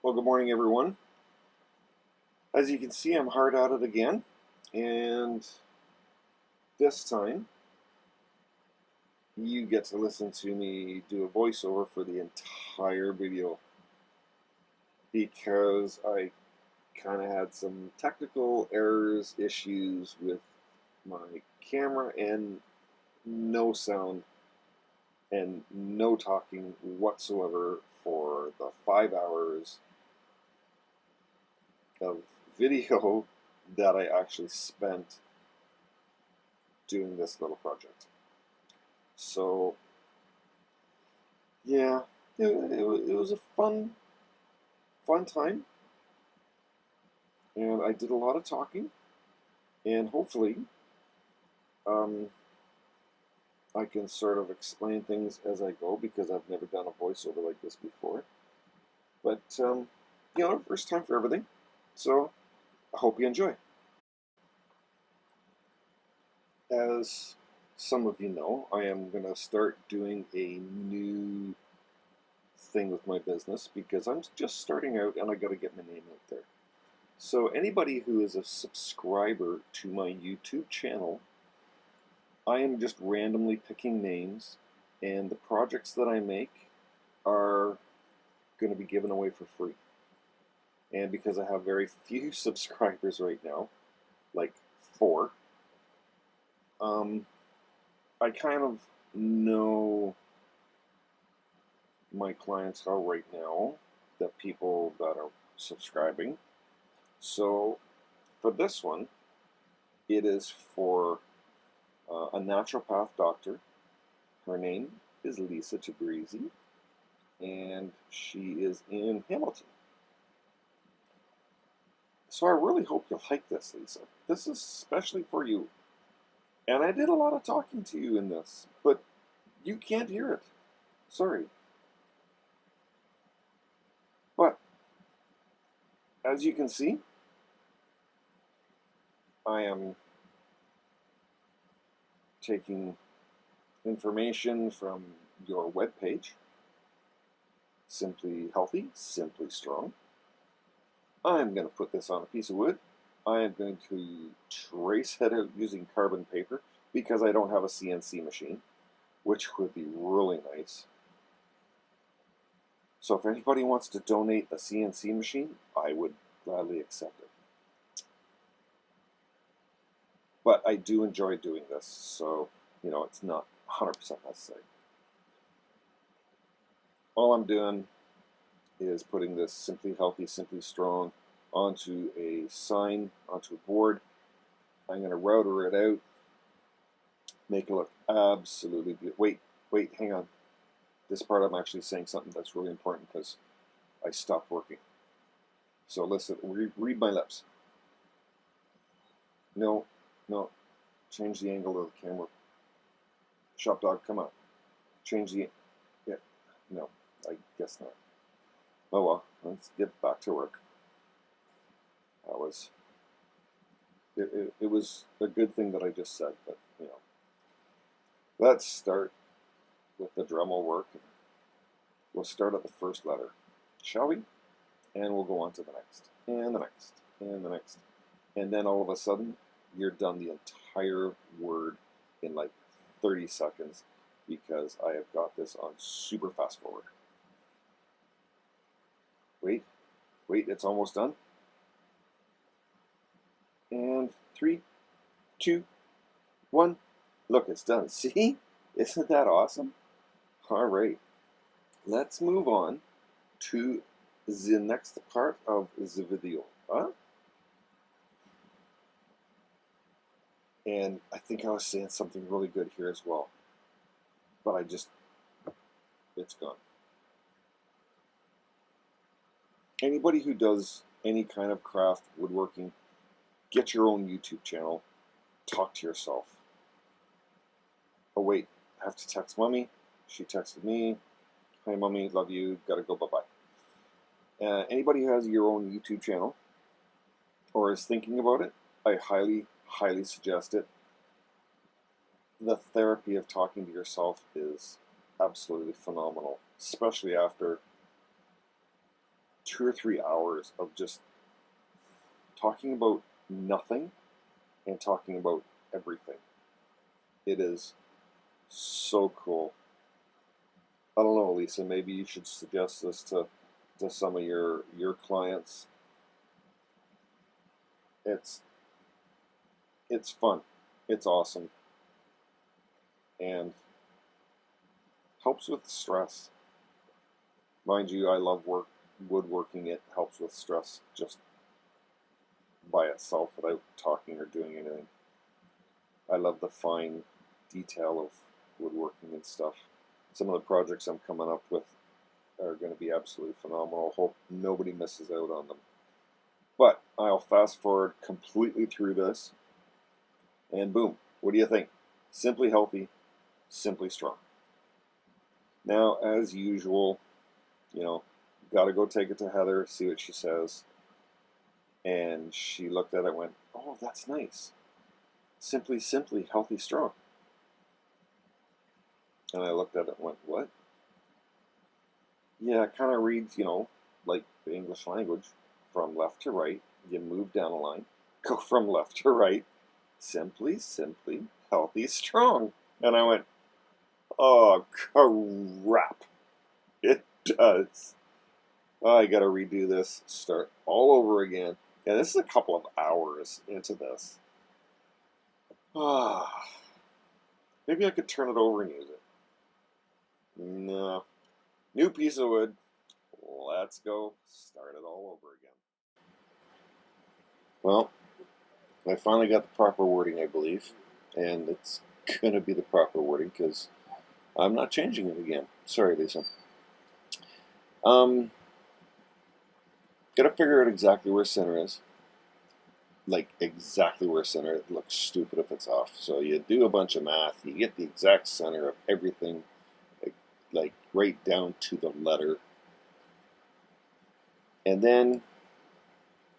Well, good morning, everyone. As you can see, I'm hard at it again, and this time you get to listen to me do a voiceover for the entire video because I kind of had some technical errors, issues with my camera, and no sound and no talking whatsoever for the 5 hours of video that I actually spent doing this little project. So yeah, it was a fun time, and I did a lot of talking, and hopefully um, I can sort of explain things as I go because I've never done a voiceover like this before. But first time for everything. So I hope you enjoy. As some of you know, I am gonna start doing a new thing with my business because I'm just starting out and I got to get my name out there. So anybody who is a subscriber to my YouTube channel, I am just randomly picking names, and the projects that I make are going to be given away for free. And because I have very few subscribers right now, like 4, um, I kind of know my clientele right now, the people that are subscribing. So for this one, it is for a naturopath doctor. Her name is Lisa Tabrizi, and she is in Hamilton. So I really hope you'll like this, Lisa. This is especially for you. And I did a lot of talking to you in this, but you can't hear it. Sorry. But as you can see, I am taking information from your webpage, Simply Healthy, Simply Strong. I'm going to put this on a piece of wood. I am going to trace it out using carbon paper because I don't have a CNC machine, which would be really nice. So if anybody wants to donate a CNC machine, I would gladly accept it. But I do enjoy doing this, so it's not 100% necessary. All I'm doing is putting this Simply Healthy, Simply Strong onto a sign, onto a board. I'm going to router it out, make it look absolutely beautiful. Wait, hang on. This part I'm actually saying something that's really important because I stopped working. So listen, read my lips. No, no, change the angle of the camera. Shop dog, come on. Change the, yeah, no, I guess not. Oh well, let's get back to work. That was, it was a good thing that I just said, but let's start with the Dremel work. We'll start at the first letter, shall we? And we'll go on to the next, and the next, and the next. And then all of a sudden, you're done the entire word in like 30 seconds because I have got this on super fast forward. Wait, it's almost done. And 3, 2, 1. Look, it's done. See? Isn't that awesome? All right. Let's move on to the next part of the video. And I think I was saying something really good here as well. But it's gone. Anybody who does any kind of craft, woodworking, get your own YouTube channel. Talk to yourself. Oh wait, I have to text mommy. She texted me. Hi mommy, love you. Gotta go, bye-bye. Anybody who has your own YouTube channel or is thinking about it, I highly suggest it. The therapy of talking to yourself is absolutely phenomenal, especially after 2 or 3 hours of just talking about nothing and talking about everything. It is so cool. I don't know, Lisa, maybe you should suggest this to some of your clients. It's fun. It's awesome. And helps with stress. Mind you, I love woodworking. It helps with stress just by itself without talking or doing anything. I love the fine detail of woodworking and stuff. Some of the projects I'm coming up with are going to be absolutely phenomenal. Hope nobody misses out on them. But I'll fast forward completely through this, and boom, what do you think? Simply healthy, simply strong. Now, as usual, got to go take it to Heather, see what she says. And she looked at it and went, oh, that's nice. Simply, healthy, strong. And I looked at it and went, what? Yeah, it kind of reads, like the English language, from left to right. You move down a line, go from left to right. Simply, healthy, strong. And I went, oh, crap. It does. I got to redo this, start all over again. And this is a couple of hours into this. Maybe I could turn it over and use it. No. New piece of wood. Let's go start it all over again. Well, I finally got the proper wording, I believe. And it's going to be the proper wording because I'm not changing it again. Sorry, Lisa. Gotta figure out exactly where center is. Like, exactly where center. It looks stupid if it's off. So you do a bunch of math. You get the exact center of everything. Like right down to the letter. And then,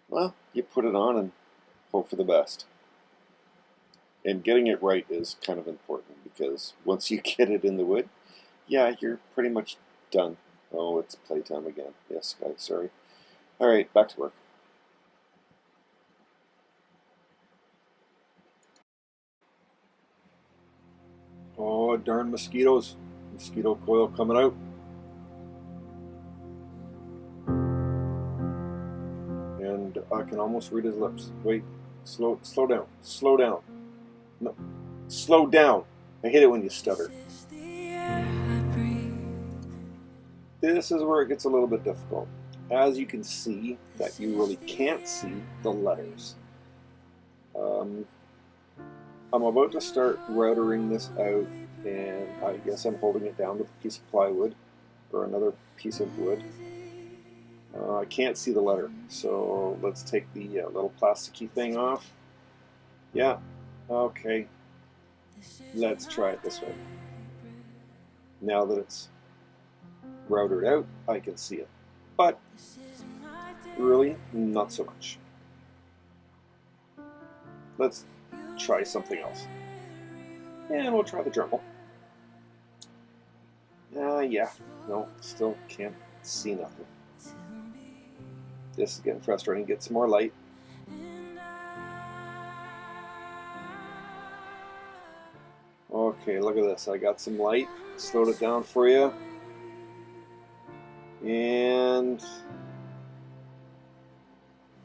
well, you put it on and hope for the best. And getting it right is kind of important because once you get it in the wood, yeah, you're pretty much done. Oh, it's playtime again. Yes, guys, sorry. All right, back to work. Oh, darn mosquitoes. Mosquito coil coming out. And I can almost read his lips. Wait, slow down. Slow down. No, slow down. I hate it when you stutter. This is where it gets a little bit difficult. As you can see, that you really can't see the letters. I'm about to start routering this out, and I guess I'm holding it down with a piece of plywood or another piece of wood. I can't see the letter, so let's take the little plasticky thing off. Yeah, okay. Let's try it this way. Now that it's routed out, I can see it. But really, not so much. Let's try something else. And we'll try the Dremel. Yeah, no, still can't see nothing. This is getting frustrating. Get some more light. Okay, look at this. I got some light. Slowed it down for you. And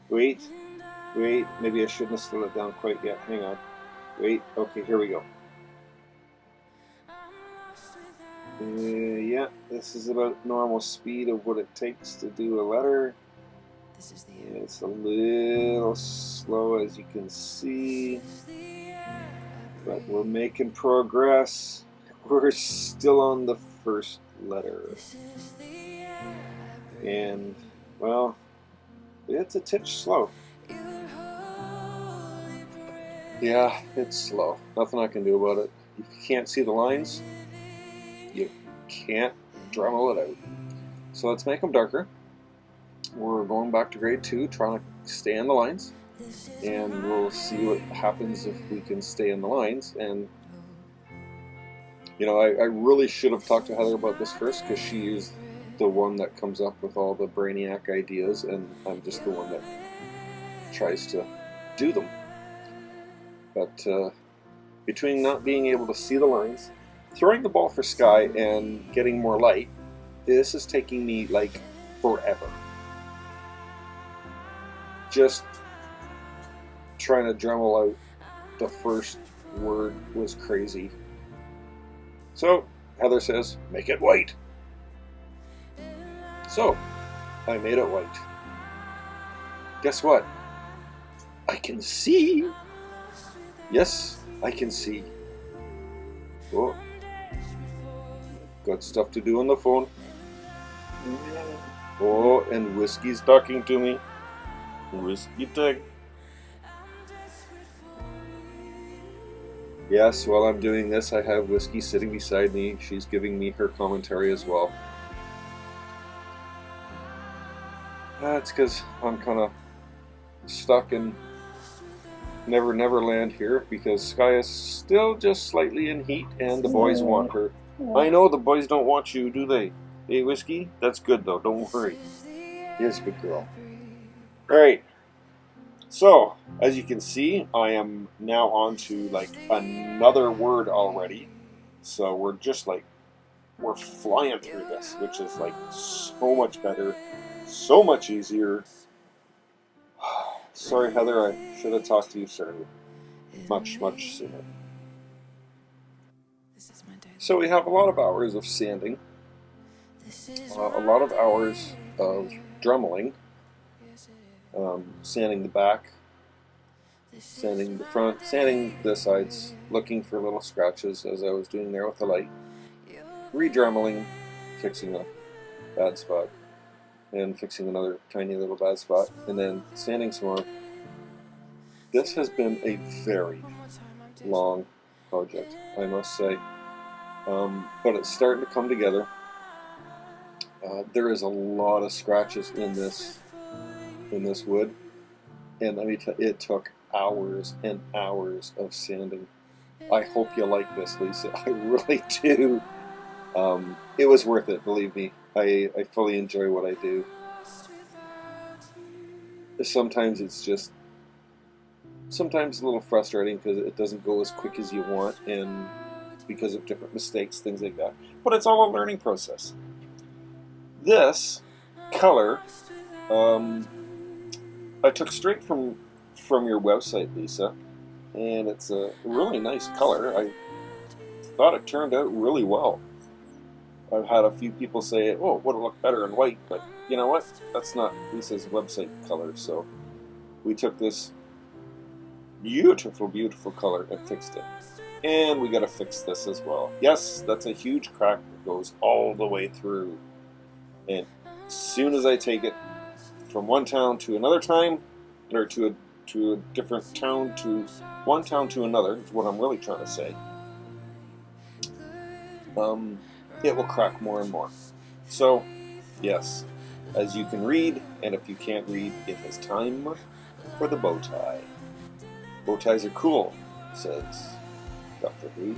wait, maybe I shouldn't have slowed it down quite yet. Hang on. Wait, okay, here we go. Yeah, this is about normal speed of what it takes to do a letter. It's a little slow, as you can see, but we're making progress. We're still on the first letter. And, well, it's a titch slow. Yeah, it's slow. Nothing I can do about it. If you can't see the lines, you can't Dremel it out. So let's make them darker. We're going back to grade 2, trying to stay in the lines. And we'll see what happens if we can stay in the lines. And, I really should have talked to Heather about this first because she used the one that comes up with all the brainiac ideas, and I'm just the one that tries to do them. But between not being able to see the lines, throwing the ball for Sky, and getting more light, this is taking me like forever. Just trying to Dremel out the first word was crazy. So Heather says, make it white. So I made it white. Guess what? I can see. Yes, I can see. Oh, got stuff to do on the phone. Oh, and Whiskey's talking to me. Whiskey tag. Yes, while I'm doing this, I have Whiskey sitting beside me. She's giving me her commentary as well. That's because I'm kind of stuck in Never Never Land here, because Sky is still just slightly in heat and the boys want her. I know the boys don't want you, do they? Hey, Whiskey? That's good though, don't worry. Yes, good girl. Alright, so as you can see, I am now on to like another word already. So we're just like, we're flying through this, which is like so much better, so much easier. Sorry, Heather, I should have talked to you sooner. Much sooner. So we have a lot of hours of sanding, a lot of hours of dremeling, sanding the back, sanding the front, sanding the sides, looking for little scratches as I was doing there with the light, re-dremeling, fixing a bad spot, and fixing another tiny little bad spot, and then sanding some more. This has been a very long project, I must say, but it's starting to come together. There is a lot of scratches in this wood, and let me tell you, it took hours and hours of sanding. I hope you like this, Lisa. I really do. It was worth it, believe me. I fully enjoy what I do. Sometimes it's just, sometimes a little frustrating because it doesn't go as quick as you want, and because of different mistakes, things like that. But it's all a learning process. This color, I took straight from your website, Lisa, and it's a really nice color. I thought it turned out really well. I've had a few people say, oh, it would have looked better in white, but you know what? That's not Lisa's website color, so we took this beautiful, beautiful color and fixed it. And we got to fix this as well. Yes, that's a huge crack that goes all the way through. And as soon as I take it from one town to another time, or to a different town, to one town to another, is what I'm really trying to say, it will crack more and more. So, yes, as you can read, and if you can't read, it is time for the bow tie. Bow ties are cool, says Dr. Who.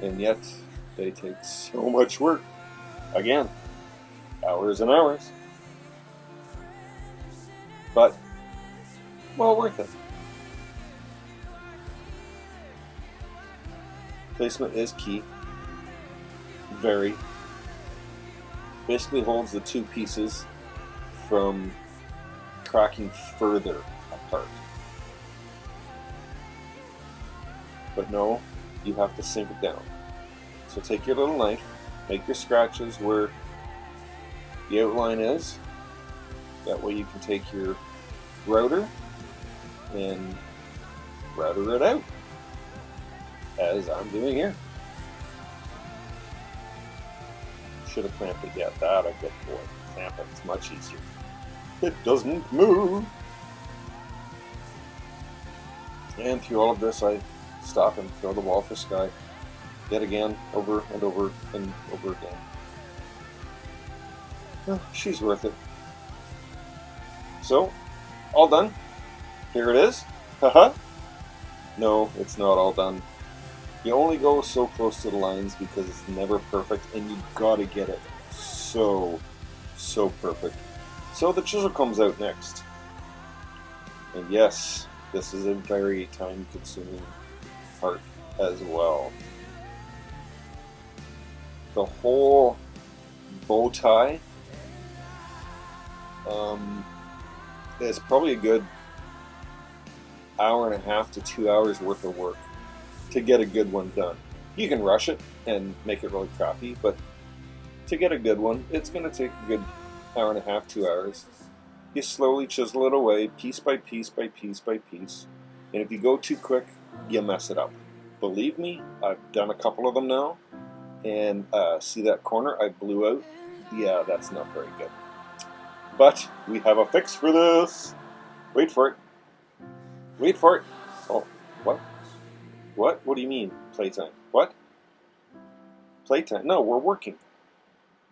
And yet, they take so much work. Again, hours and hours. But, well worth it. Placement is key. Very. Basically holds the two pieces from cracking further apart. But no, you have to sink it down. So take your little knife, make your scratches where the outline is. That way you can take your router and router it out, as I'm doing here. Should have clamped it yet. That a good boy. Clamp it. It's much easier. It doesn't move. And through all of this, I stop and throw the ball for Sky. Yet again, over and over and over again. Well, she's worth it. So, all done. Here it is. Haha. No, it's not all done. You only go so close to the lines because it's never perfect, and you gotta get it so perfect. So the chisel comes out next. And yes, this is a very time-consuming part as well. The whole bow tie is probably a good hour and a half to 2 hours worth of work to get a good one done. You can rush it and make it really crappy, but to get a good one, it's going to take a good hour and a half, 2 hours. You slowly chisel it away, piece by piece by piece by piece. And if you go too quick, you mess it up. Believe me, I've done a couple of them now. And see that corner I blew out? Yeah, that's not very good. But we have a fix for this. Wait for it. Wait for it. Oh, what? What? What do you mean, playtime? What? Playtime? No, we're working.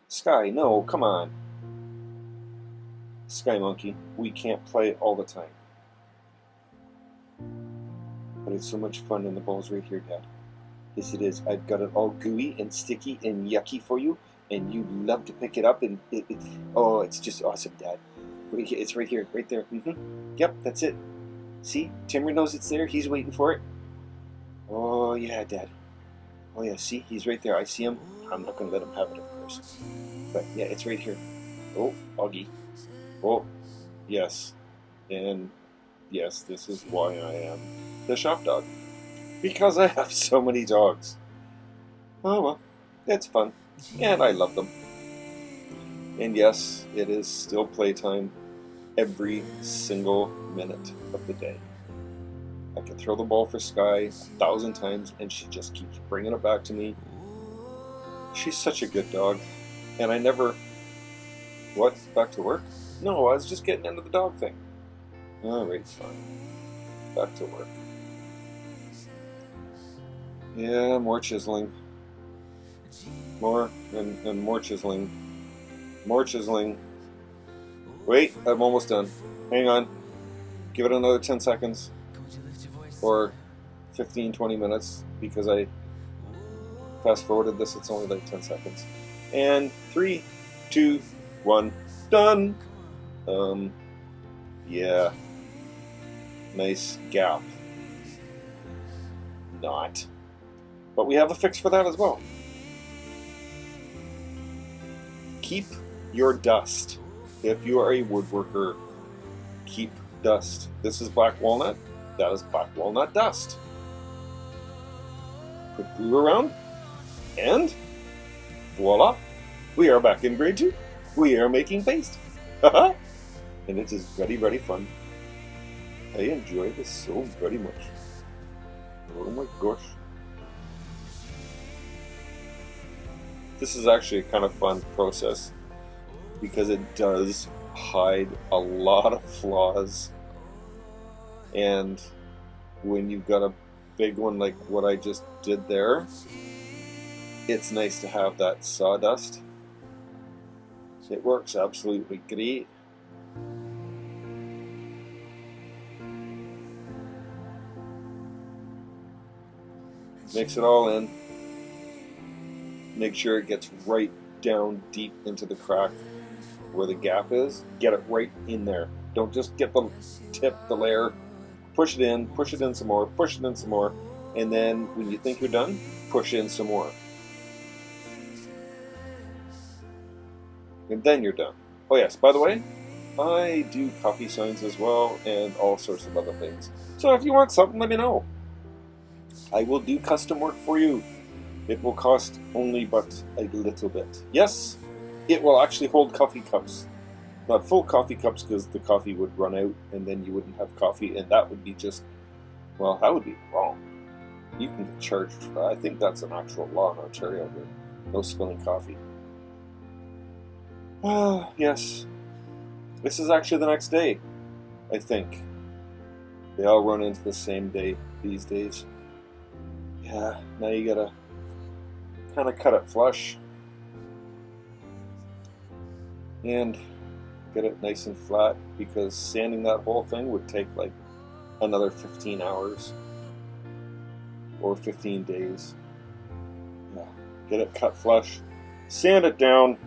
Sky, no, come on. Sky Monkey, we can't play all the time. But it's so much fun and the ball's right here, Dad. Yes, it is. I've got it all gooey and sticky and yucky for you, and you love to pick it up, and oh, it's just awesome, Dad. It's right here, right there. Yep, that's it. See, Timber knows it's there. He's waiting for it. Oh, yeah, Dad. Oh, yeah, see, he's right there. I see him. I'm not going to let him have it, of course. But, yeah, it's right here. Oh, Augie. Oh, yes. And, yes, this is why I am the shop dog. Because I have so many dogs. Oh, well, it's fun. And I love them. And, yes, it is still playtime every single minute of the day. I can throw the ball for Sky 1,000 times, and she just keeps bringing it back to me. She's such a good dog. And I never... What? Back to work? No, I was just getting into the dog thing. Alright, fine. Back to work. Yeah, more chiseling. More, and more chiseling. More chiseling. Wait, I'm almost done. Hang on. Give it another 10 seconds. Or 15, 20 minutes, because I fast forwarded this, it's only like 10 seconds. And 3, 2, 1, done! Yeah. Nice gap. Not. But we have a fix for that as well. Keep your dust. If you are a woodworker, keep dust. This is black walnut. That is black walnut dust. Put glue around, and voila, we are back in grade 2. We are making paste. And it is very fun. I enjoy this so very much. Oh my gosh. This is actually a kind of fun process because it does hide a lot of flaws. And when you've got a big one like what I just did there, it's nice to have that sawdust. It works absolutely great. Mix it all in. Make sure it gets right down deep into the crack where the gap is. Get it right in there. Don't just get the tip, the layer. Push it in some more, push it in some more, and then when you think you're done, push in some more. And then you're done. Oh yes, by the way, I do coffee signs as well and all sorts of other things. So if you want something, let me know. I will do custom work for you. It will cost only but a little bit. Yes, it will actually hold coffee cups. Not full coffee cups because the coffee would run out and then you wouldn't have coffee, and that would be just, well, that would be wrong. You can get charged for that. I think that's an actual law in Ontario here. No spilling coffee. Ah, yes. This is actually the next day, I think. They all run into the same day these days. Yeah, now you gotta kind of cut it flush. And get it nice and flat, because sanding that whole thing would take like another 15 hours. or 15 days. Yeah. Get it cut flush, sand it down,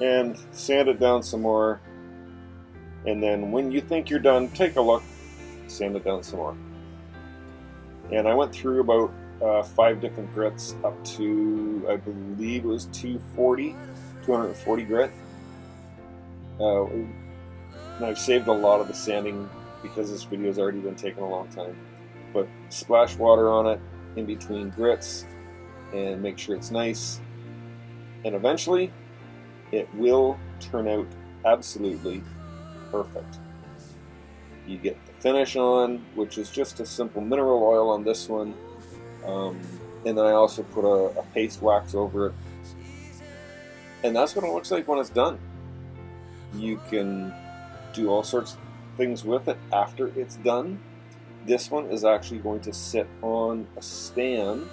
and sand it down some more. And then when you think you're done, take a look, sand it down some more. And I went through about 5 different grits up to, I believe it was 240 grit. And I've saved a lot of the sanding because this video has already been taking a long time. But splash water on it in between grits and make sure it's nice. And eventually it will turn out absolutely perfect. You get the finish on, which is just a simple mineral oil on this one. And then I also put a paste wax over it. And that's what it looks like when it's done. You can do all sorts of things with it after it's done. This one is actually going to sit on a stand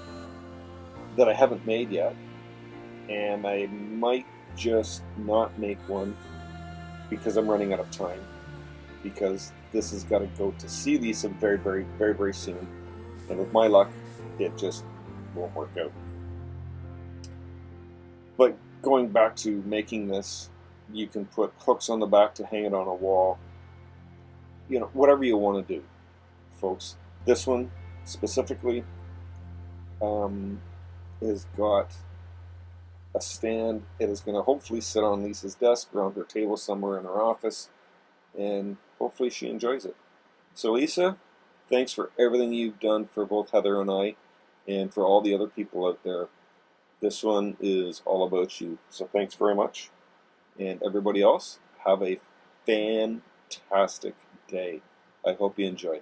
that I haven't made yet. And I might just not make one because I'm running out of time. Because this has got to go to see Lisa very, very, very, very soon. And with my luck, it just won't work out. But going back to making this, you can put hooks on the back to hang it on a wall. You know, whatever you want to do, folks. This one specifically has got a stand. It is going to hopefully sit on Lisa's desk or on her table somewhere in her office, and hopefully she enjoys it. So Lisa, thanks for everything you've done for both Heather and I, and for all the other people out there. This one is all about you. So thanks very much. And everybody else, have a fantastic day. I hope you enjoy.